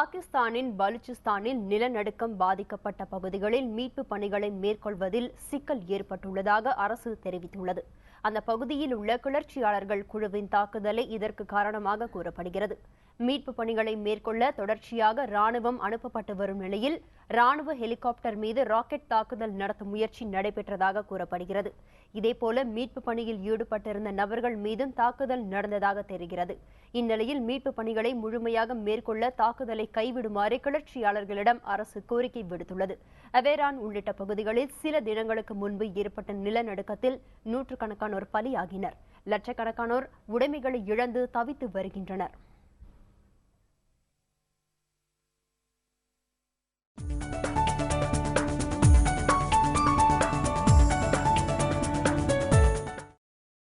பாகிஸ்தானின் பலூச்சிஸ்தானில் நிலநடுக்கம் பாதிக்கப்பட்ட பகுதிகளில் மீட்பு பணிகளை மேற்கொள்வதில் சிக்கல் ஏற்பட்டுள்ளதாக அரசு தெரிவித்துள்ளது. அந்த பகுதியில் உள்ள கிளர்ச்சியாளர்கள் குழுவின் தாக்குதலே இதற்கு காரணமாக கூறப்படுகிறது. மீட்பு பணிகளை மேற்கொள்ள தொடர்ச்சியாக ராணுவம் அனுப்பப்பட்டு வரும் நிலையில் ராணுவ ஹெலிகாப்டர் மீது ராக்கெட் தாக்குதல் நடத்தும் முயற்சி நடைபெற்றதாக கூறப்படுகிறது. இதேபோல மீட்பு பணியில் ஈடுபட்டிருந்த நபர்கள் மீதும் தாக்குதல் நடந்ததாக தெரிகிறது. இந்நிலையில் மீட்பு பணிகளை முழுமையாக மேற்கொள்ள தாக்குதலை கைவிடுமாறு கிளர்ச்சியாளர்களிடம் அரசு கோரிக்கை விடுத்துள்ளது. அவேரான் உள்ளிட்ட பகுதிகளில் சில தினங்களுக்கு முன்பு ஏற்பட்ட நிலநடுக்கத்தில் நூற்றுக்கணக்கானோர் பலியாகினர். லட்சக்கணக்கானோர் உடைமைகளை இழந்து தவித்து வருகின்றனர்.